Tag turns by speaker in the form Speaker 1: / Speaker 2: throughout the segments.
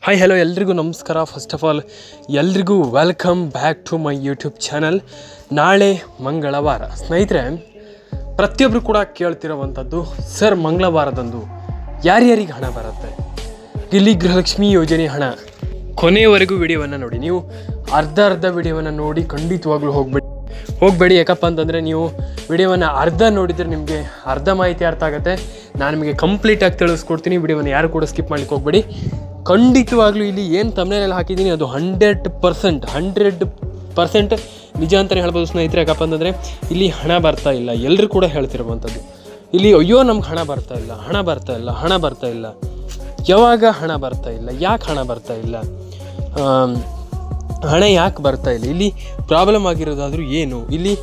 Speaker 1: Hi hello ಎಲ್ರಿಗೂ ನಮಸ್ಕಾರ. First of all ಎಲ್ರಿಗೂ welcome back to my YouTube channel. ನಾಳೆ ಮಂಗಳವಾರ ಸ್ನೇಹಿತರೆ, ಪ್ರತಿಯೊಬ್ಬರು ಕೂಡ ಕೇಳ್ತಿರೋವಂಥದ್ದು, ಸರ್ ಮಂಗಳವಾರದಂದು ಯಾರ್ಯಾರಿಗೆ ಹಣ ಬರುತ್ತೆ, ಇಲ್ಲಿ ಗೃಹಲಕ್ಷ್ಮಿ ಯೋಜನೆ ಹಣ. ಕೊನೆಯವರೆಗೂ ವಿಡಿಯೋವನ್ನು ನೋಡಿ. ನೀವು ಅರ್ಧ ವಿಡಿಯೋವನ್ನು ನೋಡಿ ಖಂಡಿತವಾಗ್ಲೂ ಹೋಗಬೇಡಿ. ಯಾಕಪ್ಪ ಅಂತಂದರೆ ನೀವು ವಿಡಿಯೋವನ್ನು ಅರ್ಧ ನೋಡಿದರೆ ನಿಮಗೆ ಅರ್ಧ ಮಾಹಿತಿ ಅರ್ಥ ಆಗುತ್ತೆ. ನಾನು ನಿಮಗೆ ಕಂಪ್ಲೀಟಾಗಿ ತಿಳಿಸ್ಕೊಡ್ತೀನಿ. ವಿಡಿಯೋವನ್ನು ಯಾರು ಕೂಡ ಸ್ಕಿಪ್ ಮಾಡಲಿಕ್ಕೆ ಹೋಗಬೇಡಿ. ಖಂಡಿತವಾಗ್ಲೂ ಇಲ್ಲಿ ಏನು ತಮ್ಮನೇಲೆಲ್ಲ ಹಾಕಿದ್ದೀನಿ ಅದು 100% ನಿಜ ಅಂತಲೇ ಹೇಳ್ಬೋದು ಸ್ನೇಹಿತರೆ. ಯಾಕಪ್ಪ ಅಂತಂದರೆ ಇಲ್ಲಿ ಹಣ ಬರ್ತಾ ಇಲ್ಲ. ಎಲ್ಲರೂ ಕೂಡ ಹೇಳ್ತಿರುವಂಥದ್ದು ಇಲ್ಲಿ, ಅಯ್ಯೋ ನಮ್ಗೆ ಹಣ ಬರ್ತಾ ಇಲ್ಲ. ಯಾವಾಗ ಹಣ ಬರ್ತಾ ಇಲ್ಲ, ಯಾಕೆ ಹಣ ಬರ್ತಾ ಇಲ್ಲ, ಹಣ ಯಾಕೆ ಬರ್ತಾ ಇಲ್ಲ, ಇಲ್ಲಿ ಪ್ರಾಬ್ಲಮ್ ಆಗಿರೋದಾದರೂ ಏನು, ಇಲ್ಲಿ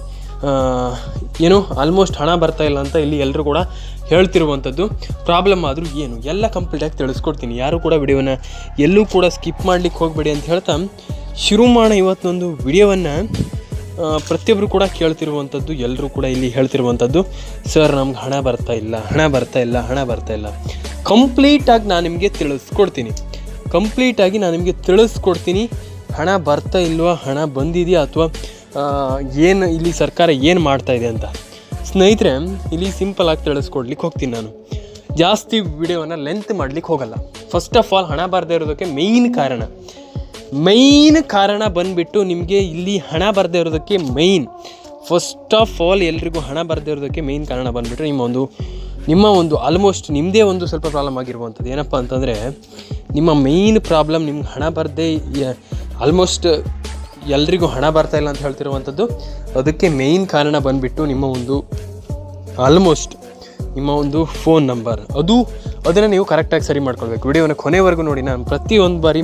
Speaker 1: ಆಲ್ಮೋಸ್ಟ್ ಹಣ ಬರ್ತಾ ಇಲ್ಲ ಅಂತ ಇಲ್ಲಿ ಎಲ್ಲರೂ ಕೂಡ ಹೇಳ್ತಿರುವಂಥದ್ದು. ಪ್ರಾಬ್ಲಮ್ ಆದರೂ ಏನು ಎಲ್ಲ ಕಂಪ್ಲೀಟಾಗಿ ತಿಳಿಸ್ಕೊಡ್ತೀನಿ. ಯಾರು ಕೂಡ ವಿಡಿಯೋನ ಎಲ್ಲೂ ಕೂಡ ಸ್ಕಿಪ್ ಮಾಡಲಿಕ್ಕೆ ಹೋಗಬೇಡಿ ಅಂತ ಹೇಳ್ತಾ ಶುರು ಮಾಡೋಣ ಇವತ್ತೊಂದು ವಿಡಿಯೋವನ್ನು. ಪ್ರತಿಯೊಬ್ಬರು ಕೂಡ ಕೇಳ್ತಿರುವಂಥದ್ದು, ಎಲ್ಲರೂ ಕೂಡ ಇಲ್ಲಿ ಹೇಳ್ತಿರುವಂಥದ್ದು, ಸರ್ ನಮ್ಗೆ ಹಣ ಬರ್ತಾ ಇಲ್ಲ. ಕಂಪ್ಲೀಟಾಗಿ ನಾನು ನಿಮಗೆ ತಿಳಿಸ್ಕೊಡ್ತೀನಿ. ಹಣ ಬರ್ತಾ ಇಲ್ವಾ, ಹಣ ಬಂದಿದೆಯಾ, ಅಥವಾ ಏನು ಇಲ್ಲಿ ಸರ್ಕಾರ ಏನು ಮಾಡ್ತಾ ಇದೆ ಅಂತ. ಸ್ನೇಹಿತರೆ, ಇಲ್ಲಿ ಸಿಂಪಲಾಗಿ ತಿಳಿಸ್ಕೊಡ್ಲಿಕ್ಕೆ ಹೋಗ್ತೀನಿ. ನಾನು ಜಾಸ್ತಿ ವಿಡಿಯೋವನ್ನು ಲೆಂತ್ ಮಾಡಲಿಕ್ಕೆ ಹೋಗಲ್ಲ. ಫಸ್ಟ್ ಆಫ್ ಆಲ್ ಹಣ ಬರದೇ ಇರೋದಕ್ಕೆ ಮೇಯ್ನ್ ಕಾರಣ ಬಂದುಬಿಟ್ಟು, ನಿಮಗೆ ಇಲ್ಲಿ ಹಣ ಬರದೇ ಇರೋದಕ್ಕೆ ಫಸ್ಟ್ ಆಫ್ ಆಲ್ ಎಲ್ರಿಗೂ ಹಣ ಬರದೇ ಇರೋದಕ್ಕೆ ಮೇಯ್ನ್ ಕಾರಣ ಬಂದುಬಿಟ್ರೆ ನಿಮ್ಮ ಒಂದು ಆಲ್ಮೋಸ್ಟ್ ನಿಮ್ಮದೇ ಒಂದು ಸ್ವಲ್ಪ ಪ್ರಾಬ್ಲಮ್ ಆಗಿರುವಂಥದ್ದು. ಏನಪ್ಪ ಅಂತಂದರೆ, ನಿಮ್ಮ ಮೇಯ್ನ್ ಪ್ರಾಬ್ಲಮ್ ನಿಮ್ಗೆ ಹಣ ಬರದೇ, ಆಲ್ಮೋಸ್ಟ್ ಎಲ್ರಿಗೂ ಹಣ ಬರ್ತಾ ಇಲ್ಲ ಅಂತ ಹೇಳ್ತಿರುವಂಥದ್ದು. ಅದಕ್ಕೆ ಮೇಯ್ನ್ ಕಾರಣ ಬಂದುಬಿಟ್ಟು ನಿಮ್ಮ ಒಂದು ಫೋನ್ ನಂಬರ್. ಅದನ್ನು ನೀವು ಕರೆಕ್ಟಾಗಿ ಸರಿ ಮಾಡ್ಕೊಳ್ಬೇಕು. ವಿಡಿಯೋನ ಕೊನೆವರೆಗೂ ನೋಡಿ. ನಾನು ಪ್ರತಿಯೊಂದು ಬಾರಿ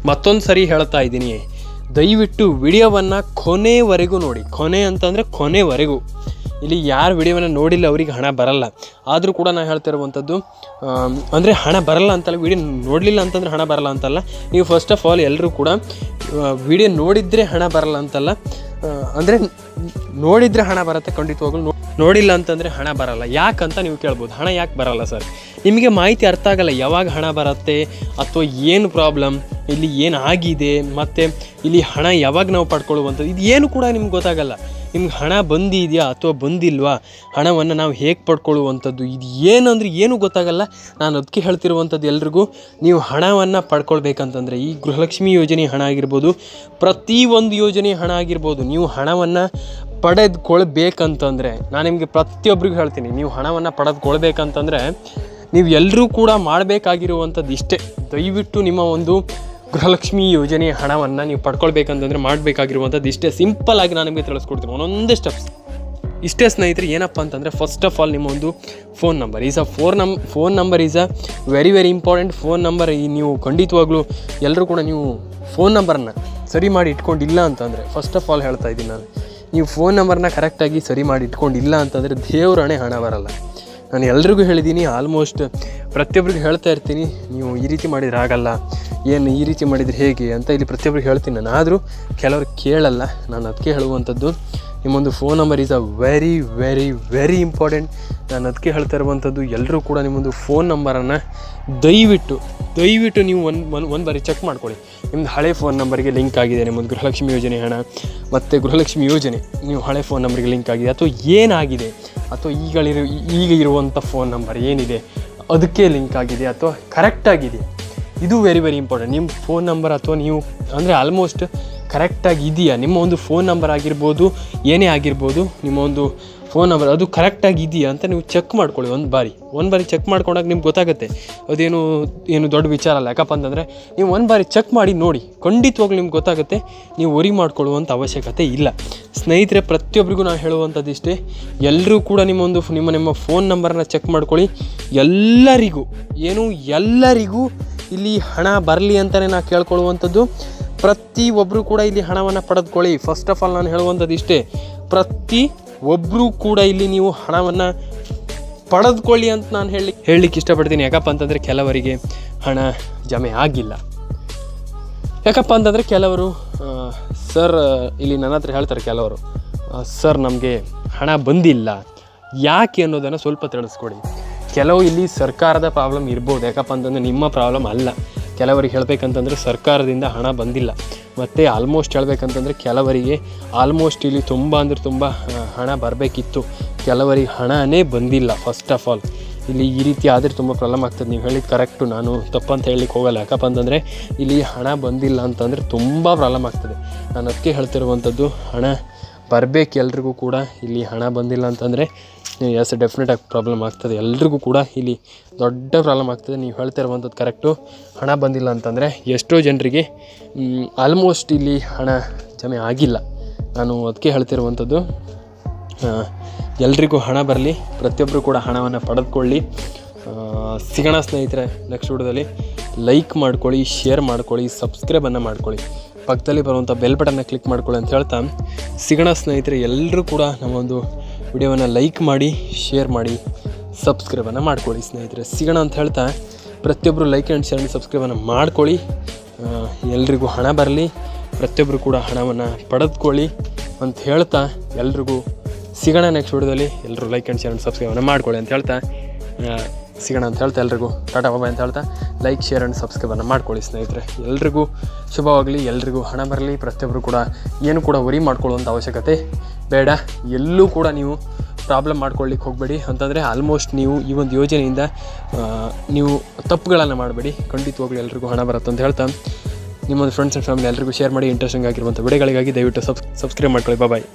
Speaker 1: ಮತ್ತೊಂದು ಸರಿ ಹೇಳ್ತಾ ಇದ್ದೀನಿ, ದಯವಿಟ್ಟು ವಿಡಿಯೋವನ್ನು ಕೊನೆವರೆಗೂ ನೋಡಿ. ಕೊನೆವರೆಗೂ. ಇಲ್ಲಿ ಯಾರು ವಿಡಿಯೋವನ್ನು ನೋಡಿಲ್ಲ ಅವರಿಗೆ ಹಣ ಬರಲ್ಲ. ಆದರೂ ಕೂಡ ನಾನು ಹೇಳ್ತಿರುವಂಥದ್ದು, ಅಂದರೆ ಹಣ ಬರಲ್ಲ ಅಂತಲ್ಲ, ವಿಡಿಯೋ ನೋಡಲಿಲ್ಲ ಅಂತಂದರೆ ಹಣ ಬರಲ್ಲ ಅಂತಲ್ಲ. ನೀವು ಫಸ್ಟ್ ಆಫ್ ಆಲ್ ಎಲ್ಲರೂ ಕೂಡ ವಿಡಿಯೋ ನೋಡಿದರೆ ಹಣ ಬರಲ್ಲ ಅಂತಲ್ಲ, ಅಂದರೆ ನೋಡಿದರೆ ಹಣ ಬರುತ್ತೆ ಖಂಡಿತವಾಗ್ಲೂ. ನೋಡಿಲ್ಲ ಅಂತಂದರೆ ಹಣ ಬರಲ್ಲ. ಯಾಕಂತ ನೀವು ಕೇಳ್ಬೋದು, ಹಣ ಯಾಕೆ ಬರಲ್ಲ ಸರ್? ನಿಮಗೆ ಮಾಹಿತಿ ಅರ್ಥ ಆಗಲ್ಲ. ಯಾವಾಗ ಹಣ ಬರುತ್ತೆ ಅಥವಾ ಏನು ಪ್ರಾಬ್ಲಮ್, ಇಲ್ಲಿ ಏನು ಆಗಿದೆ, ಮತ್ತು ಇಲ್ಲಿ ಹಣ ಯಾವಾಗ ನಾವು ಪಡ್ಕೊಳ್ಳುವಂಥದ್ದು, ಇದು ಏನು ಕೂಡ ನಿಮ್ಗೆ ಗೊತ್ತಾಗಲ್ಲ. ನಿಮ್ಗೆ ಹಣ ಬಂದಿದೆಯಾ ಅಥವಾ ಬಂದಿಲ್ವಾ, ಹಣವನ್ನು ನಾವು ಹೇಗೆ ಪಡ್ಕೊಳ್ಳುವಂಥದ್ದು, ಇದು ಏನಂದ್ರೆ ಏನೂ ಗೊತ್ತಾಗಲ್ಲ. ನಾನು ಅದಕ್ಕೆ ಹೇಳ್ತಿರುವಂಥದ್ದು ಎಲ್ರಿಗೂ, ನೀವು ಹಣವನ್ನು ಪಡ್ಕೊಳ್ಬೇಕಂತಂದರೆ ಈ ಗೃಹಲಕ್ಷ್ಮಿ ಯೋಜನೆ ಹಣ ಆಗಿರ್ಬೋದು, ಪ್ರತಿಯೊಂದು ಯೋಜನೆ ಹಣ ಆಗಿರ್ಬೋದು, ನೀವು ಹಣವನ್ನು ಪಡೆದುಕೊಳ್ಬೇಕಂತಂದರೆ ನಾನು ನಿಮಗೆ ಪ್ರತಿಯೊಬ್ಬರಿಗೂ ಹೇಳ್ತೀನಿ, ನೀವು ಹಣವನ್ನು ಪಡೆದುಕೊಳ್ಬೇಕಂತಂದರೆ ನೀವು ಎಲ್ಲರೂ ಕೂಡ ಮಾಡಬೇಕಾಗಿರುವಂಥದ್ದು ಇಷ್ಟೇ. ದಯವಿಟ್ಟು ನಿಮ್ಮ ಒಂದು ಗೃಹಲಕ್ಷ್ಮಿ ಯೋಜನೆಯ ಹಣವನ್ನು ನೀವು ಪಡ್ಕೊಳ್ಬೇಕಂತಂದರೆ ಮಾಡಬೇಕಾಗಿರುವಂಥದ್ದು ಇಷ್ಟೇ. ಸಿಂಪಲ್ಲಾಗಿ ನಾನು ನಿಮಗೆ ತಿಳಿಸ್ಕೊಡ್ತೀನಿ ಒಂದೊಂದೇ ಸ್ಟೆಪ್ಸ್. ಇಷ್ಟೇ ಸ್ನೇಹಿತರೆ. ಏನಪ್ಪ ಅಂತಂದರೆ, ಫಸ್ಟ್ ಆಫ್ ಆಲ್ ನಿಮ್ಮ ಒಂದು phone number is a very very important. Phone number ನೀವು ಖಂಡಿತವಾಗ್ಲೂ ಎಲ್ಲರೂ ಕೂಡ ನೀವು ಫೋನ್ ನಂಬರನ್ನು ಸರಿ ಮಾಡಿ ಇಟ್ಕೊಂಡಿಲ್ಲ ಅಂತಂದರೆ, ಫಸ್ಟ್ ಆಫ್ ಆಲ್ ಹೇಳ್ತಾ ಇದ್ದೀನಿ ನಾನು, ನೀವು ಫೋನ್ ನಂಬರ್ನ ಕರೆಕ್ಟಾಗಿ ಸರಿ ಮಾಡಿ ಇಟ್ಕೊಂಡಿಲ್ಲ ಅಂತಂದರೆ ದೇವರಣೆ ಹಣ ಬರಲ್ಲ. ನಾನು ಎಲ್ರಿಗೂ ಹೇಳಿದ್ದೀನಿ, ಆಲ್ಮೋಸ್ಟ್ ಪ್ರತಿಯೊಬ್ಬರಿಗೂ ಹೇಳ್ತಾ ಇರ್ತೀನಿ, ನೀವು ಈ ರೀತಿ ಮಾಡಿದರೆ ಆಗಲ್ಲ, ಏನು ಈ ರೀತಿ ಮಾಡಿದರೆ ಹೇಗೆ ಅಂತ ಇಲ್ಲಿ ಪ್ರತಿಯೊಬ್ಬರಿಗೆ ಹೇಳ್ತೀನಿ ನಾನು. ಆದರೂ ಕೆಲವರು ಕೇಳಲ್ಲ. ನಾನು ಅದಕ್ಕೆ ಹೇಳುವಂಥದ್ದು, ನಿಮ್ಮೊಂದು phone number is a very very very important. ನಾನು ಅದಕ್ಕೆ ಹೇಳ್ತಾ ಇರುವಂಥದ್ದು, ಎಲ್ಲರೂ ಕೂಡ ನಿಮ್ಮೊಂದು ಫೋನ್ ನಂಬರನ್ನು ದಯವಿಟ್ಟು ನೀವು ಒಂದು ಬಾರಿ ಚೆಕ್ ಮಾಡ್ಕೊಳ್ಳಿ. ನಿಮ್ಮದು ಹಳೆ ಫೋನ್ ನಂಬರ್ಗೆ ಲಿಂಕ್ ಆಗಿದೆ ನಿಮ್ಮೊಂದು ಗೃಹಲಕ್ಷ್ಮಿ ಯೋಜನೆ ಹಣ ಮತ್ತು ಗೃಹಲಕ್ಷ್ಮಿ ಯೋಜನೆ, ನೀವು ಹಳೆ ಫೋನ್ ನಂಬರ್ಗೆ ಲಿಂಕ್ ಆಗಿದೆ ಅಥವಾ ಏನಾಗಿದೆ, ಅಥವಾ ಈಗ ಇರುವಂಥ ಫೋನ್ ನಂಬರ್ ಏನಿದೆ ಅದಕ್ಕೆ ಲಿಂಕ್ ಆಗಿದೆ ಅಥವಾ ಕರೆಕ್ಟಾಗಿದೆ. ಇದು ವೆರಿ ವೆರಿ ಇಂಪಾರ್ಟೆಂಟ್. ನಿಮ್ಮ ಫೋನ್ ನಂಬರ್ ಅಥವಾ ನೀವು ಅಂದರೆ ಆಲ್ಮೋಸ್ಟ್ ಕರೆಕ್ಟಾಗಿ ಇದೆಯಾ, ನಿಮ್ಮ ಒಂದು ಫೋನ್ ನಂಬರ್ ಆಗಿರ್ಬೋದು, ಏನೇ ಆಗಿರ್ಬೋದು, ನಿಮ್ಮ ಒಂದು ಫೋನ್ ನಂಬರ್ ಅದು ಕರೆಕ್ಟಾಗಿ ಇದೆಯಾ ಅಂತ ನೀವು ಚೆಕ್ ಮಾಡ್ಕೊಳ್ಳಿ. ಒಂದು ಬಾರಿ ಚೆಕ್ ಮಾಡ್ಕೊಂಡಾಗ ನಿಮ್ಗೆ ಗೊತ್ತಾಗುತ್ತೆ. ಏನು ದೊಡ್ಡ ವಿಚಾರ ಅಲ್ಲ. ಯಾಕಪ್ಪ ಅಂತಂದರೆ ನೀವು ಒಂದು ಬಾರಿ ಚೆಕ್ ಮಾಡಿ ನೋಡಿ, ಖಂಡಿತವಾಗ್ಲೂ ನಿಮ್ಗೆ ಗೊತ್ತಾಗುತ್ತೆ. ನೀವು ವರಿ ಮಾಡ್ಕೊಳ್ಳುವಂಥ ಅವಶ್ಯಕತೆ ಇಲ್ಲ. ಸ್ನೇಹಿತರೆ, ಪ್ರತಿಯೊಬ್ಬರಿಗೂ ನಾನು ಹೇಳುವಂಥದ್ದು ಇಷ್ಟೇ, ಎಲ್ಲರೂ ಕೂಡ ನಿಮ್ಮ ಫೋನ್ ನಂಬರನ್ನ ಚೆಕ್ ಮಾಡ್ಕೊಳ್ಳಿ. ಎಲ್ಲರಿಗೂ ಇಲ್ಲಿ ಹಣ ಬರಲಿ ಅಂತಲೇ ನಾನು ಕೇಳ್ಕೊಳ್ಳುವಂಥದ್ದು. ಪ್ರತಿಯೊಬ್ಬರು ಕೂಡ ಇಲ್ಲಿ ಹಣವನ್ನು ಪಡೆದುಕೊಳ್ಳಿ. ಫಸ್ಟ್ ಆಫ್ ಆಲ್ ನಾನು ಹೇಳುವಂಥದ್ದು ಇಷ್ಟೇ, ಪ್ರತಿಯೊಬ್ಬರು ಕೂಡ ಇಲ್ಲಿ ನೀವು ಹಣವನ್ನು ಪಡೆದುಕೊಳ್ಳಿ ಅಂತ ನಾನು ಹೇಳಲಿಕ್ಕೆ ಇಷ್ಟಪಡ್ತೀನಿ. ಯಾಕಪ್ಪ ಅಂತಂದರೆ ಕೆಲವರಿಗೆ ಹಣ ಜಮೆ ಆಗಿಲ್ಲ. ಯಾಕಪ್ಪ ಅಂತಂದರೆ ಕೆಲವರು ಸರ್ ಇಲ್ಲಿ ನನ್ನ ಹತ್ರ ಹೇಳ್ತಾರೆ, ಕೆಲವರು ಸರ್ ನಮಗೆ ಹಣ ಬಂದಿಲ್ಲ, ಯಾಕೆ ಅನ್ನೋದನ್ನು ಸ್ವಲ್ಪ ತಿಳಿಸ್ಕೊಡಿ. ಕೆಲವು ಇಲ್ಲಿ ಸರ್ಕಾರದ ಪ್ರಾಬ್ಲಮ್ ಇರ್ಬೋದು, ಯಾಕಪ್ಪ ಅಂತಂದರೆ ನಿಮ್ಮ ಪ್ರಾಬ್ಲಮ್ ಅಲ್ಲ. ಕೆಲವರಿಗೆ ಹೇಳಬೇಕಂತಂದರೆ ಸರ್ಕಾರದಿಂದ ಹಣ ಬಂದಿಲ್ಲ. ಮತ್ತು ಆಲ್ಮೋಸ್ಟ್ ಹೇಳಬೇಕಂತಂದರೆ ಕೆಲವರಿಗೆ ಆಲ್ಮೋಸ್ಟ್ ಇಲ್ಲಿ ತುಂಬ ಅಂದರೆ ತುಂಬ ಹಣ ಬರಬೇಕಿತ್ತು, ಕೆಲವರಿಗೆ ಹಣನೇ ಬಂದಿಲ್ಲ. ಫಸ್ಟ್ ಆಫ್ ಆಲ್ ಇಲ್ಲಿ ಈ ರೀತಿ ಆದರೆ ತುಂಬ ಪ್ರಾಬ್ಲಮ್ ಆಗ್ತದೆ. ನೀವು ಹೇಳಿದ್ದು ಕರೆಕ್ಟು, ನಾನು ತಪ್ಪಂತ ಹೇಳಲಿಕ್ಕೆ ಹೋಗಲ್ಲ. ಯಾಕಪ್ಪ ಅಂತಂದರೆ ಇಲ್ಲಿ ಹಣ ಬಂದಿಲ್ಲ ಅಂತಂದರೆ ತುಂಬ ಪ್ರಾಬ್ಲಮ್ ಆಗ್ತದೆ. ನಾನು ಅದಕ್ಕೆ ಹೇಳ್ತಿರುವಂಥದ್ದು, ಹಣ ಬರಬೇಕು ಎಲ್ರಿಗೂ ಕೂಡ. ಇಲ್ಲಿ ಹಣ ಬಂದಿಲ್ಲ ಅಂತಂದರೆ ಎಸ್ ಡೆಫಿನೆಟಾಗಿ ಪ್ರಾಬ್ಲಮ್ ಆಗ್ತದೆ, ಎಲ್ರಿಗೂ ಕೂಡ ಇಲ್ಲಿ ದೊಡ್ಡ ಪ್ರಾಬ್ಲಮ್ ಆಗ್ತದೆ. ನೀವು ಹೇಳ್ತಿರುವಂಥದ್ದು ಕರೆಕ್ಟು. ಹಣ ಬಂದಿಲ್ಲ ಅಂತಂದರೆ ಎಷ್ಟೋ ಜನರಿಗೆ ಆಲ್ಮೋಸ್ಟ್ ಇಲ್ಲಿ ಹಣ ಜಮೆ ಆಗಿಲ್ಲ. ನಾನು ಅದಕ್ಕೆ ಹೇಳ್ತಿರುವಂಥದ್ದು, ಎಲ್ರಿಗೂ ಹಣ ಬರಲಿ, ಪ್ರತಿಯೊಬ್ಬರು ಕೂಡ ಹಣವನ್ನು ಪಡೆದುಕೊಳ್ಳಿ. ಸಿಗೋಣ ಸ್ನೇಹಿತರೆ ನೆಕ್ಸ್ಟ್ ವಿಡಿಯೋದಲ್ಲಿ. ಲೈಕ್ ಮಾಡ್ಕೊಳ್ಳಿ, ಶೇರ್ ಮಾಡ್ಕೊಳ್ಳಿ, ಸಬ್ಸ್ಕ್ರೈಬನ್ನು ಮಾಡ್ಕೊಳ್ಳಿ, ಪಕ್ಕದಲ್ಲಿ ಬರುವಂಥ ಬೆಲ್ ಬಟನ್ನ ಕ್ಲಿಕ್ ಮಾಡ್ಕೊಳ್ಳಿ ಅಂತ ಹೇಳ್ತಾ ಸಿಗೋಣ ಸ್ನೇಹಿತರೆ. ಎಲ್ಲರೂ ಕೂಡ ನಮ್ಮೊಂದು ವಿಡಿಯೋವನ್ನು ಲೈಕ್ ಮಾಡಿ, ಶೇರ್ ಮಾಡಿ, ಸಬ್ಸ್ಕ್ರೈಬನ್ನು ಮಾಡ್ಕೊಳ್ಳಿ ಸ್ನೇಹಿತರೆ. ಸಿಗೋಣ ಅಂತ ಹೇಳ್ತಾ ಪ್ರತಿಯೊಬ್ಬರು ಲೈಕ್ ಆ್ಯಂಡ್ ಶೇರ್ ಆ್ಯಂಡ್ ಸಬ್ಸ್ಕ್ರೈಬನ್ನು ಮಾಡ್ಕೊಳ್ಳಿ. ಎಲ್ರಿಗೂ ಹಣ ಬರಲಿ, ಪ್ರತಿಯೊಬ್ಬರು ಕೂಡ ಹಣವನ್ನು ಪಡೆದುಕೊಳ್ಳಿ ಅಂತ ಹೇಳ್ತಾ ಎಲ್ರಿಗೂ ಸಿಗೋಣ ನೆಕ್ಸ್ಟ್ ವಿಡಿಯೋದಲ್ಲಿ. ಎಲ್ಲರೂ ಲೈಕ್ ಆ್ಯಂಡ್ ಶೇರ್ ಆ್ಯಂಡ್ ಸಬ್ಸ್ಕ್ರೈಬನ್ನು ಮಾಡ್ಕೊಳ್ಳಿ ಅಂತ ಹೇಳ್ತಾ ಸಿಗೋಣ ಅಂತ ಹೇಳ್ತಾ ಎಲ್ರಿಗೂ ಟಾಟಾ ಬಾಯ್ ಅಂತ ಹೇಳ್ತಾ ಲೈಕ್ ಶೇರ್ ಆ್ಯಂಡ್ ಸಬ್ಸ್ಕ್ರೈಬನ್ನು ಮಾಡ್ಕೊಳ್ಳಿ ಸ್ನೇಹಿತರೆ. ಎಲ್ರಿಗೂ ಶುಭವಾಗಲಿ, ಎಲ್ರಿಗೂ ಹಣ ಬರಲಿ. ಪ್ರತಿಯೊಬ್ಬರು ಕೂಡ ಏನು ಕೂಡ ವರಿ ಮಾಡ್ಕೊಳ್ಳುವಂಥ ಅವಶ್ಯಕತೆ ಬೇಡ. ಎಲ್ಲೂ ಕೂಡ ನೀವು ಪ್ರಾಬ್ಲಮ್ ಮಾಡ್ಕೊಳ್ಳಿಕ್ಕೆ ಹೋಗಬೇಡಿ. ಅಂತಂದರೆ ಆಲ್ಮೋಸ್ಟ್ ನೀವು ಈ ಒಂದು ಯೋಜನೆಯಿಂದ ನೀವು ತಪ್ಪುಗಳನ್ನು ಮಾಡಬೇಡಿ. ಖಂಡಿತವಾಗ್ಲೂ ಎಲ್ರಿಗೂ ಹಣ ಬರುತ್ತೆ ಅಂತ ಹೇಳ್ತಾ ನಿಮ್ಮೊಂದು ಫ್ರೆಂಡ್ಸ್ ಆ್ಯಂಡ್ ಫ್ಯಾಮಿಲಿ ಎಲ್ರಿಗೂ ಶೇರ್ ಮಾಡಿ. ಇಂಟ್ರೆಸ್ಟಿಂಗ್ ಆಗಿರುವಂಥ ವಿಡಿಯೋಗಳಿಗಾಗಿ ದಯವಿಟ್ಟು ಸಬ್ಸ್ಕ್ರೈಬ್ ಮಾಡ್ಕೊಳ್ಳಿ. ಬಾಯ್.